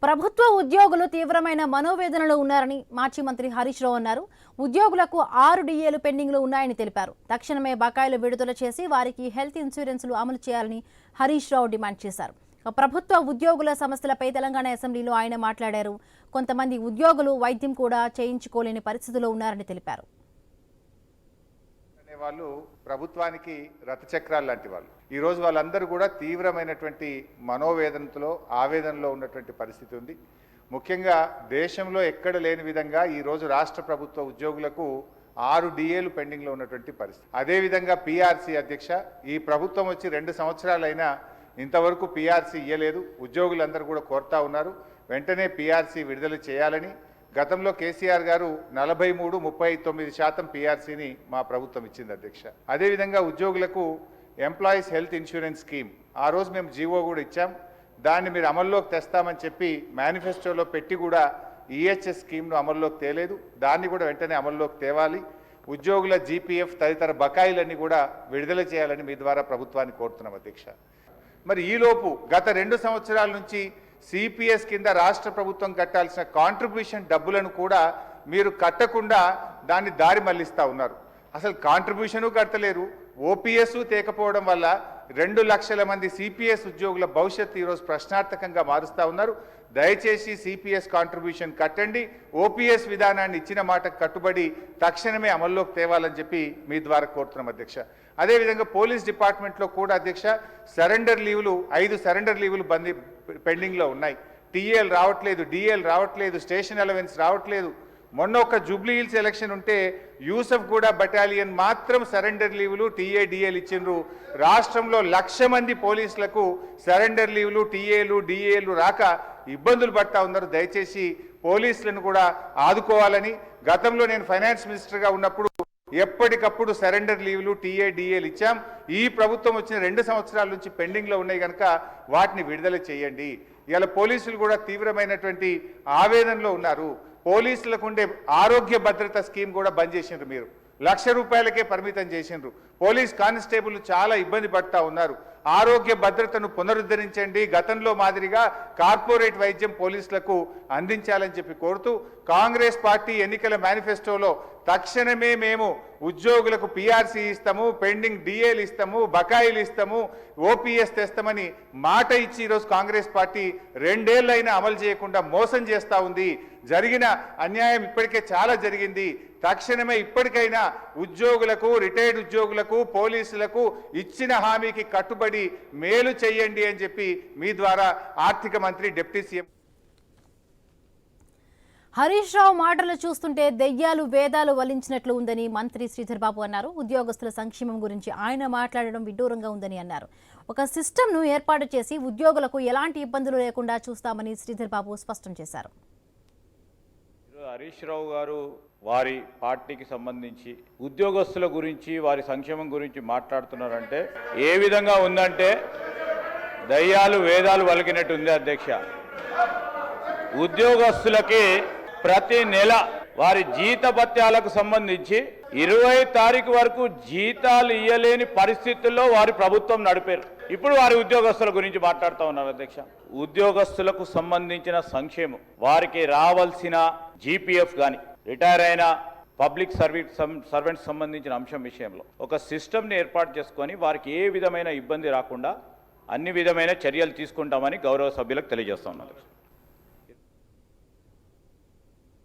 ప్రభుత్వ ఉద్యోగులు తీవ్రమైన మనోవేదనలో ఉన్నారని మాజీ మంత్రి హరీష్ రావు అన్నారు. ఉద్యోగులకు 6 డిఏలు పెండింగ్లో ఉన్నాయని తెలిపారు. తక్షణమే బకాయిలు విడుదల చేసి వారికి హెల్త్ ఇన్సూరెన్సులు అమలు చేయాలని హరీష్ రావు డిమాండ్ చేశారు. ప్రభుత్వ ఉద్యోగుల సమస్యలపై తెలంగాణ అసెంబ్లీలో ఆయన మాట్లాడారు. కొంతమంది ఉద్యోగులు వైద్యం కూడా చేయించుకోలేని పరిస్థితిలో ఉన్నారని తెలిపారు. వాళ్ళు ప్రభుత్వానికి రథచక్రాలు లాంటి వాళ్ళు. ఈరోజు వాళ్ళందరూ కూడా తీవ్రమైనటువంటి మనోవేదనతో ఆవేదనలో ఉన్నటువంటి పరిస్థితి ఉంది. ముఖ్యంగా దేశంలో ఎక్కడ లేని విధంగా ఈరోజు రాష్ట్ర ప్రభుత్వ ఉద్యోగులకు 6 డిఏలు పెండింగ్లో ఉన్నటువంటి పరిస్థితి. అదేవిధంగా పిఆర్సీ అధ్యక్ష, ఈ ప్రభుత్వం వచ్చి 2 సంవత్సరాలైనా ఇంతవరకు పిఆర్సీ ఇవ్వలేదు. ఉద్యోగులందరూ కూడా కోరుతా ఉన్నారు వెంటనే పిఆర్సీ విడుదల చేయాలని. గతంలో కేసీఆర్ గారు 43-39% పిఆర్సీని మా ప్రభుత్వం ఇచ్చింది అధ్యక్ష. అదేవిధంగా ఉద్యోగులకు ఎంప్లాయీస్ హెల్త్ ఇన్సూరెన్స్ స్కీమ్ ఆ రోజు మేము జీవో కూడా ఇచ్చాం. దాన్ని మీరు అమల్లోకి తెస్తామని చెప్పి మేనిఫెస్టోలో పెట్టి కూడా ఈహెచ్ఎస్ స్కీమ్ను అమల్లోకి తేలేదు. దాన్ని కూడా వెంటనే అమల్లోకి తేవాలి. ఉద్యోగుల జీపీఎఫ్ తదితర బకాయిలన్నీ కూడా విడుదల చేయాలని మీ ద్వారా ప్రభుత్వాన్ని కోరుతున్నాం అధ్యక్ష. మరి ఈలోపు గత 2 సంవత్సరాల నుంచి సిపిఎస్ కింద రాష్ట్ర ప్రభుత్వం కట్టాల్సిన కాంట్రిబ్యూషన్ డబ్బులను కూడా మీరు కట్టకుండా దాన్ని దారి మళ్లిస్తూ ఉన్నారు. అసలు కాంట్రిబ్యూషను కట్టలేరు, ఓపీఎస్ తేకపోవడం వల్ల 2 లక్షల మంది సిపిఎస్ ఉద్యోగుల భవిష్యత్తు ఈరోజు ప్రశ్నార్థకంగా మారుస్తూ ఉన్నారు. దయచేసి సిపిఎస్ కాంట్రిబ్యూషన్ కట్టండి, ఓపీఎస్ విధానాన్ని ఇచ్చిన మాటకు కట్టుబడి తక్షణమే అమల్లోకి తేవాలని చెప్పి మీ ద్వారా కోరుతున్నాం అధ్యక్ష. అదేవిధంగా పోలీస్ డిపార్ట్మెంట్లో కూడా అధ్యక్ష సరెండర్ లీవులు 5 సరెండర్ లీవులు పెండింగ్లో ఉన్నాయి. టీఏలు రావట్లేదు, డిఏలు రావట్లేదు, స్టేషన్ అలవెన్స్ రావట్లేదు. మొన్న ఒక జూబ్లీ హిల్స్ ఎలక్షన్ ఉంటే యూసఫ్ గూడ బటాలియన్ మాత్రం సరెండర్ లీవులు టీఏ డిఏలు ఇచ్చిండ్రు. రాష్ట్రంలో 1,00,000 మంది పోలీసులకు సరెండర్ లీవులు టీఏలు డిఏలు రాక ఇబ్బందులు పడతా ఉన్నారు. దయచేసి పోలీసులను కూడా ఆదుకోవాలని. గతంలో నేను ఫైనాన్స్ మినిస్టర్గా ఉన్నప్పుడు ఎప్పటికప్పుడు సరెండర్ లీవులు టీఏ డిఏలు ఇచ్చాం. ఈ ప్రభుత్వం వచ్చిన 2 సంవత్సరాల నుంచి పెండింగ్లో ఉన్నాయి కనుక వాటిని విడుదల చేయండి. ఇలా పోలీసులు కూడా తీవ్రమైనటువంటి ఆవేదనలో ఉన్నారు. పోలీసులకు ఉండే ఆరోగ్య భద్రత స్కీమ్ కూడా బంద్ చేసిండ్రు. మీరు 1,00,000 రూపాయలకే పరిమితం చేసిండ్రు. పోలీస్ కానిస్టేబుల్ చాలా ఇబ్బంది పడతా ఉన్నారు. ఆరోగ్య భద్రతను పునరుద్ధరించండి, గతంలో మాదిరిగా కార్పొరేట్ వైద్యం పోలీసులకు అందించాలని చెప్పి కోరుతూ కాంగ్రెస్ పార్టీ ఎన్నికల మేనిఫెస్టోలో తక్షణమే మేము ఉద్యోగులకు పిఆర్సీ ఇస్తాము, పెండింగ్ డిఏలు ఇస్తాము, బకాయిలు ఇస్తాము, ఓపీఎస్ తెస్తామని మాట ఇచ్చి ఈరోజు కాంగ్రెస్ పార్టీ 2 ఏళ్లైనా అమలు చేయకుండా మోసం చేస్తూ ఉంది. జరిగిన అన్యాయం ఇప్పటికే చాలా జరిగింది. తక్షణమే ఇప్పటికైనా ఉద్యోగులకు, రిటైర్డ్ ఉద్యోగులకు, పోలీసులకు ఇచ్చిన హామీకి కట్టుబడి మేలు చేయండి అని చెప్పి మీ ద్వారా ఆర్థిక మంత్రి డిప్యూటీ సీఎం హరీష్ రావు మాటలు చూస్తుంటే దెయ్యాలు వేదాలు వలించినట్లు ఉందని మంత్రి శ్రీధర్ బాబు అన్నారు. ఉద్యోగస్తుల సంక్షేమం గురించి ఆయన మాట్లాడడం విడ్డూరంగా ఉందని అన్నారు. ఒక సిస్టమ్ను ఏర్పాటు చేసి ఉద్యోగులకు ఎలాంటి ఇబ్బందులు లేకుండా చూస్తామని శ్రీధర్ బాబు స్పష్టం చేశారు. హరీష్ రావు గారు వారి పార్టీకి సంబంధించి ఉద్యోగస్తుల గురించి, వారి సంక్షేమం గురించి మాట్లాడుతున్నారంటే ఏ విధంగా ఉందంటే దయ్యాలు వేదాలు వలికినట్టు ఉంది అధ్యక్ష. ఉద్యోగస్తులకి ప్రతి నెల వారి జీతభత్యాలకు సంబంధించి 20 తారీఖు వరకు జీతాలు ఇయ్యలేని పరిస్థితుల్లో వారి ప్రభుత్వం నడిపారు. ఇప్పుడు వారి ఉద్యోగస్తుల గురించి మాట్లాడుతూ ఉన్నారు అధ్యక్ష. ఉద్యోగస్తులకు సంబంధించిన సంక్షేమం, వారికి రావాల్సిన జీపీఎఫ్ కానీ, రిటైర్ అయిన పబ్లిక్ సర్వెంట్స్ సంబంధించిన అంశం విషయంలో ఒక సిస్టమ్ని ఏర్పాటు చేసుకొని వారికి ఏ విధమైన ఇబ్బంది రాకుండా అన్ని విధమైన చర్యలు తీసుకుంటామని గౌరవ సభ్యులకు తెలియజేస్తా ఉన్నారు.